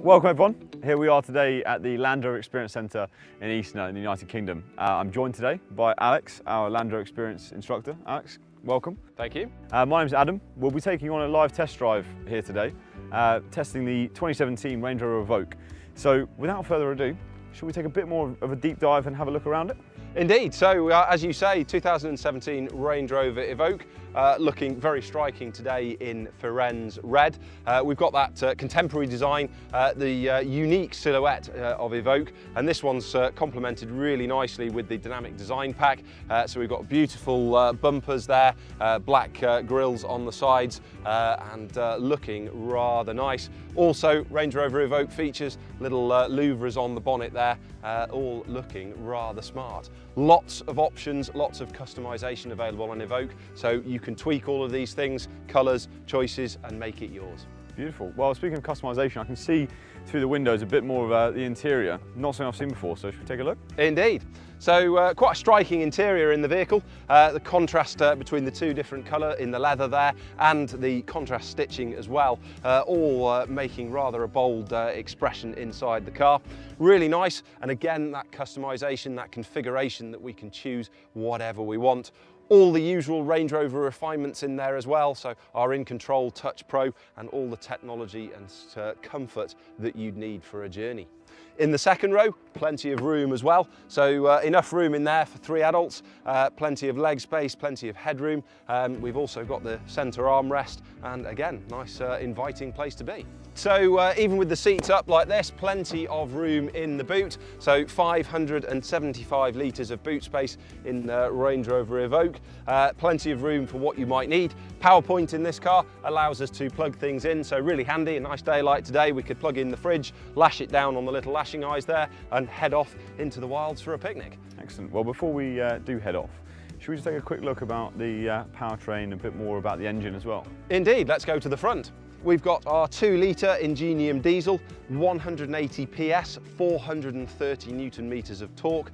Welcome everyone. Here we are today at the Land Rover Experience Centre in Eastnor in the United Kingdom. I'm joined today by Alex, our Land Rover Experience instructor. Alex, welcome. Thank you. My name's Adam. We'll be taking on a live test drive here today, testing the 2017 Range Rover Evoque. So without further ado, should we take a bit more of a deep dive and have a look around it? Indeed. So as you say, 2017 Range Rover Evoque, looking very striking today in Firenze red. We've got that contemporary design, the unique silhouette of Evoque, and this one's complemented really nicely with the dynamic design pack. So we've got beautiful bumpers there, black grills on the sides, and looking rather nice. Also, Range Rover Evoque features little louvres on the bonnet there, all looking rather smart. Lots of options, lots of customization available on Evoque, so you can tweak all of these things, colours, choices, and make it yours. Beautiful. Well, speaking of customization, I can see through the windows a bit more of the interior. Not something I've seen before, so should we take a look? Indeed. So quite a striking interior in the vehicle. The contrast between the two different colour in the leather there and the contrast stitching as well, all making rather a bold expression inside the car. Really nice, and again that customization, that configuration that we can choose whatever we want. All the usual Range Rover refinements in there as well, so our In Control Touch Pro and all the technology and comfort that you'd need for a journey. In the second row, plenty of room as well, so enough room in there for 3 adults, plenty of leg space, plenty of headroom. We've also got the centre armrest, and again, nice inviting place to be. So even with the seats up like this, plenty of room in the boot. So 575 litres of boot space in Range Rover Evoque. Plenty of room for what you might need. PowerPoint in this car allows us to plug things in, so really handy. A nice day like today, we could plug in the fridge, lash it down on the little lashing eyes there, and head off into the wilds for a picnic. Excellent. Well, before we do head off, should we just take a quick look about the powertrain, a bit more about the engine as well? Indeed, let's go to the front. We've got our 2-litre Ingenium diesel, 180 PS, 430 Newton meters of torque.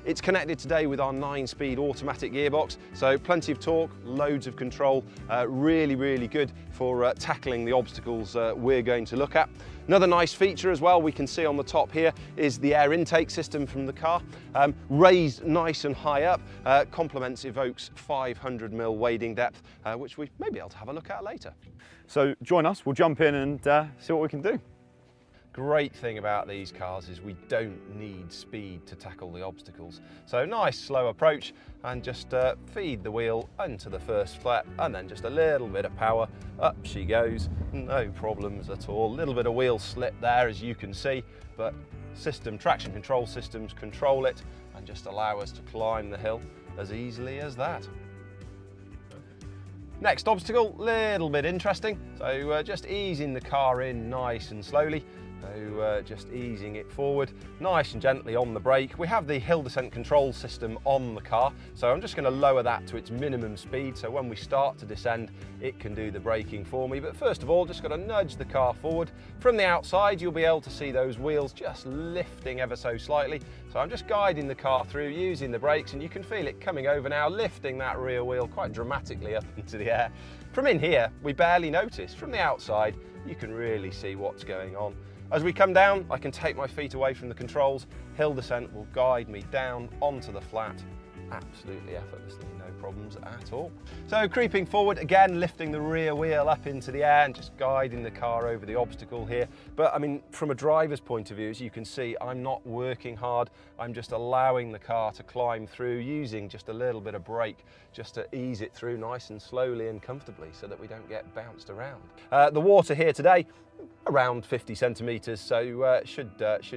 It's connected today with our 9-speed automatic gearbox, so plenty of torque, loads of control, really, really good for tackling the obstacles we're going to look at. Another nice feature as well we can see on the top here is the air intake system from the car. Raised nice and high up, complements Evoque's 500mm wading depth, which we may be able to have a look at later. So join us, we'll jump in and see what we can do. Great thing about these cars is we don't need speed to tackle the obstacles. So nice slow approach and just feed the wheel into the first flat and then just a little bit of power, up she goes, no problems at all. A little bit of wheel slip there as you can see, but traction control systems control it and just allow us to climb the hill as easily as that. Next obstacle, little bit interesting, so just easing the car in nice and slowly. So just easing it forward, nice and gently on the brake. We have the hill descent control system on the car, so I'm just going to lower that to its minimum speed, so when we start to descend, it can do the braking for me. But first of all, just got to nudge the car forward. From the outside, you'll be able to see those wheels just lifting ever so slightly. So I'm just guiding the car through, using the brakes, and you can feel it coming over now, lifting that rear wheel quite dramatically up into the air. From in here, we barely notice. From the outside, you can really see what's going on. As we come down, I can take my feet away from the controls. Hill descent will guide me down onto the flat, absolutely effortlessly, no problems at all. So creeping forward, again, lifting the rear wheel up into the air and just guiding the car over the obstacle here. But I mean, from a driver's point of view, as you can see, I'm not working hard. I'm just allowing the car to climb through, using just a little bit of brake just to ease it through nice and slowly and comfortably so that we don't get bounced around. The water here today, around 50 centimetres, so should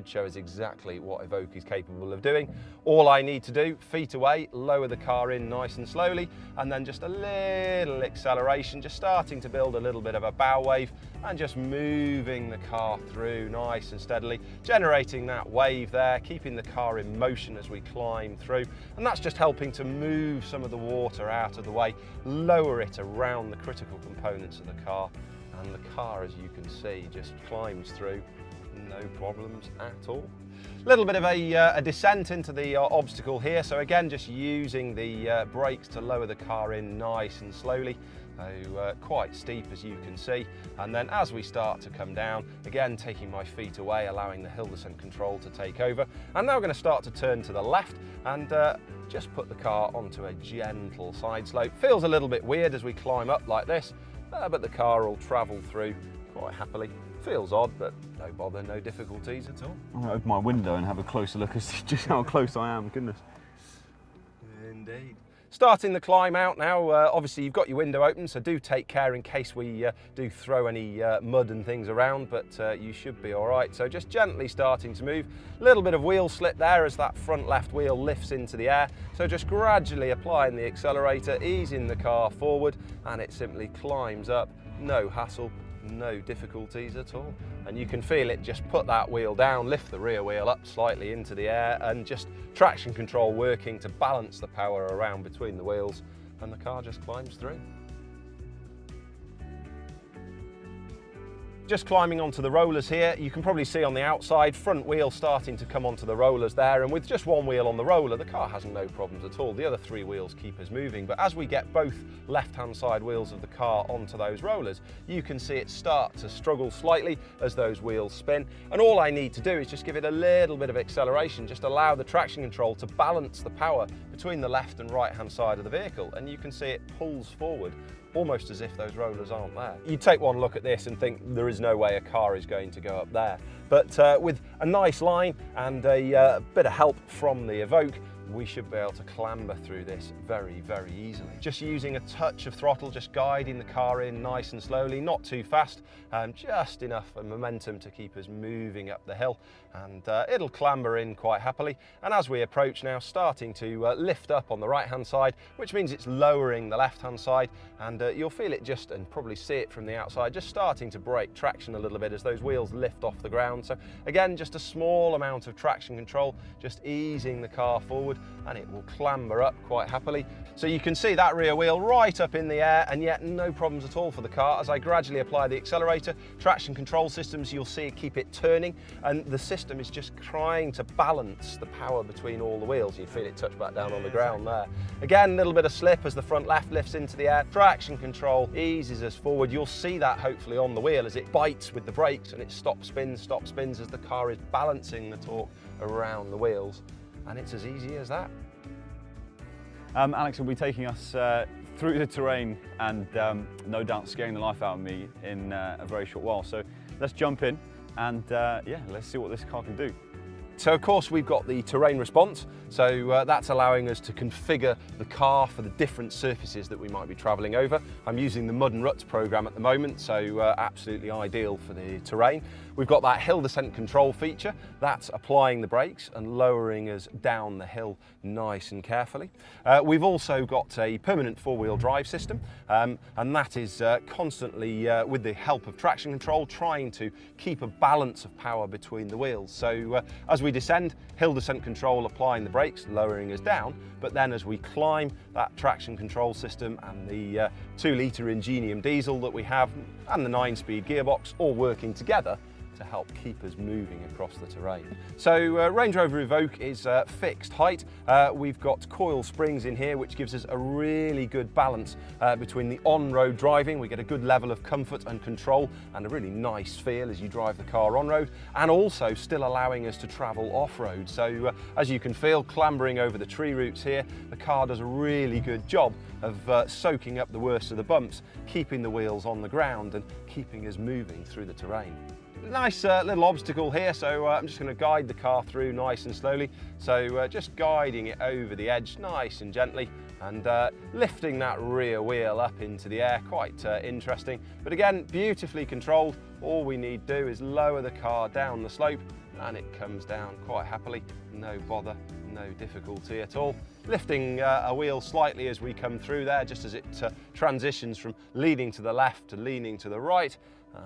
show us exactly what Evoque is capable of doing. All I need to do, feet away, lower the car in nice and slowly, and then just a little acceleration, just starting to build a little bit of a bow wave, and just moving the car through nice and steadily, generating that wave there, keeping the car in motion as we climb through, and that's just helping to move some of the water out of the way, lower it around the critical components of the car, and the car, as you can see, just climbs through, no problems at all. A little bit of a descent into the obstacle here, so again just using the brakes to lower the car in nice and slowly, So quite steep, as you can see, and then as we start to come down, again taking my feet away, allowing the hill descent control to take over. I'm now going to start to turn to the left and just put the car onto a gentle side slope. Feels a little bit weird as we climb up like this, but the car will travel through quite happily. Feels odd, but no bother, no difficulties at all. I'm going to open my window and have a closer look as to just how close I am, goodness. Indeed. Starting the climb out now, obviously you've got your window open, so do take care in case we do throw any mud and things around, but you should be all right. So just gently starting to move. A little bit of wheel slip there as that front left wheel lifts into the air. So just gradually applying the accelerator, easing the car forward, and it simply climbs up, no hassle, no difficulties at all. And you can feel it just put that wheel down, lift the rear wheel up slightly into the air, and just traction control working to balance the power around between the wheels, and the car just climbs through. Just climbing onto the rollers here, you can probably see on the outside, front wheel starting to come onto the rollers there, and with just one wheel on the roller, the car has no problems at all. The other three wheels keep us moving, but as we get both left-hand side wheels of the car onto those rollers, you can see it start to struggle slightly as those wheels spin, and all I need to do is just give it a little bit of acceleration, just allow the traction control to balance the power between the left and right-hand side of the vehicle, and you can see it pulls forward almost as if those rollers aren't there. You take one look at this and think there is no way a car is going to go up there. But with a nice line and a bit of help from the Evoque, we should be able to clamber through this very, very easily. Just using a touch of throttle, just guiding the car in nice and slowly, not too fast, just enough momentum to keep us moving up the hill, and it'll clamber in quite happily. And as we approach now, starting to lift up on the right-hand side, which means it's lowering the left-hand side, and you'll feel it just, and probably see it from the outside, just starting to break traction a little bit as those wheels lift off the ground. So again, just a small amount of traction control, just easing the car forward, and it will clamber up quite happily. So you can see that rear wheel right up in the air, and yet no problems at all for the car. As I gradually apply the accelerator, traction control systems, you'll see it keep it turning, and the system is just trying to balance the power between all the wheels. You feel it touch back down on the ground there. Again, a little bit of slip as the front left lifts into the air. Traction control eases us forward. You'll see that hopefully on the wheel as it bites with the brakes, and it stop spins as the car is balancing the torque around the wheels. And it's as easy as that. Alex will be taking us through the terrain and no doubt scaring the life out of me in a very short while. So let's jump in and yeah, let's see what this car can do. So of course we've got the terrain response, so that's allowing us to configure the car for the different surfaces that we might be travelling over. I'm using the Mud and Ruts program at the moment, so absolutely ideal for the terrain. We've got that hill descent control feature, that's applying the brakes and lowering us down the hill nice and carefully. We've also got a permanent four-wheel drive system, and that is constantly, with the help of traction control, trying to keep a balance of power between the wheels. So as we descend, hill descent control applying the brakes, lowering us down, but then as we climb, that traction control system and the 2-litre Ingenium diesel that we have and the 9-speed gearbox all working together to help keep us moving across the terrain. So Range Rover Evoque is fixed height. We've got coil springs in here, which gives us a really good balance between the on-road driving. We get a good level of comfort and control and a really nice feel as you drive the car on-road, and also still allowing us to travel off-road. So as you can feel, clambering over the tree roots here, the car does a really good job of soaking up the worst of the bumps, keeping the wheels on the ground and keeping us moving through the terrain. Nice little obstacle here, so I'm just going to guide the car through nice and slowly. So just guiding it over the edge nice and gently, and lifting that rear wheel up into the air, quite interesting. But again, beautifully controlled. All we need to do is lower the car down the slope and it comes down quite happily. No bother, no difficulty at all. Lifting a wheel slightly as we come through there, just as it transitions from leaning to the left to leaning to the right.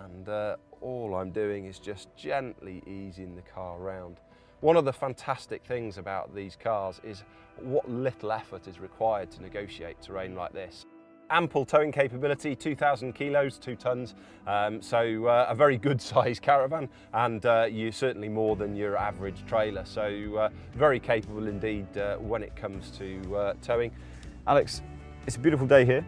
And all I'm doing is just gently easing the car around. One of the fantastic things about these cars is what little effort is required to negotiate terrain like this. Ample towing capability, 2,000 kilos, 2 tons, so a very good sized caravan, and you're certainly more than your average trailer, so very capable indeed when it comes to towing. Alex, it's a beautiful day here.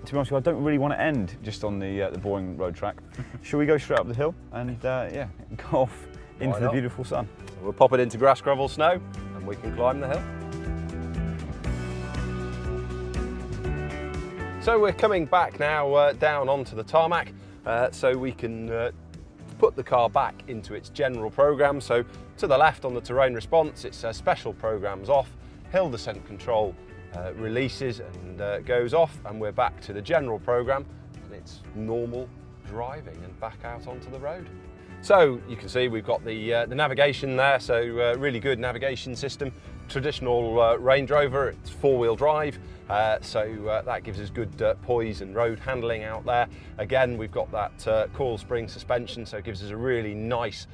to be honest with you, I don't really want to end just on the boring road track. Shall we go straight up the hill and yeah, go off into the beautiful sun? So we'll pop it into grass, gravel, snow, and we can climb the hill. So we're coming back now down onto the tarmac, so we can put the car back into its general program. So to the left on the terrain response, it says special programs off, hill descent control releases and goes off, and we're back to the general program, and it's normal driving and back out onto the road. So you can see we've got the navigation there, so really good navigation system. Traditional Range Rover, it's four-wheel drive, so that gives us good poise and road handling out there. Again, we've got that coil spring suspension, so it gives us a really nice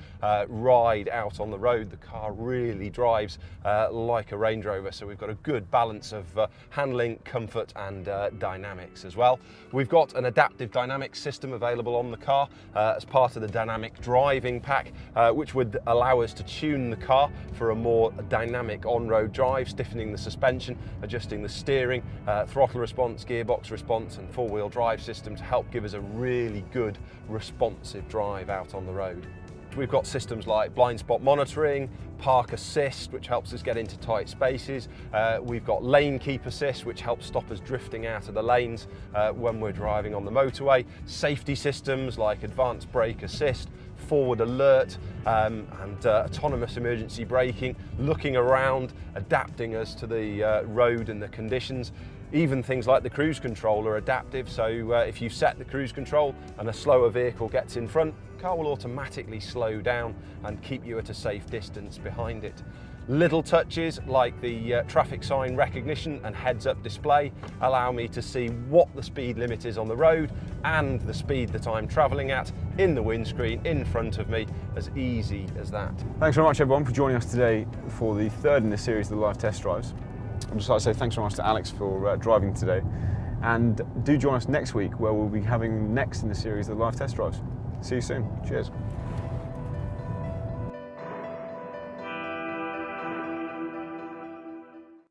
ride out on the road. The car really drives like a Range Rover, so we've got a good balance of handling, comfort and dynamics as well. We've got an adaptive dynamics system available on the car as part of the dynamic driving pack, which would allow us to tune the car for a more dynamic on-road drive, stiffening the suspension, adjusting the steering, throttle response, gearbox response and four-wheel drive system to help give us a really good responsive drive out on the road. We've got systems like blind spot monitoring, park assist, which helps us get into tight spaces. We've got lane keep assist, which helps stop us drifting out of the lanes when we're driving on the motorway. Safety systems like advanced brake assist, forward alert and autonomous emergency braking, looking around, adapting us to the road and the conditions. Even things like the cruise control are adaptive, so if you set the cruise control and a slower vehicle gets in front, the car will automatically slow down and keep you at a safe distance behind it. Little touches like the traffic sign recognition and heads-up display allow me to see what the speed limit is on the road and the speed that I'm travelling at in the windscreen in front of me, as easy as that. Thanks very much everyone for joining us today for the third in the series of the live test drives. I'd just like to say thanks very much to Alex for driving today, and do join us next week where we'll be having next in the series of the live test drives. See you soon. Cheers.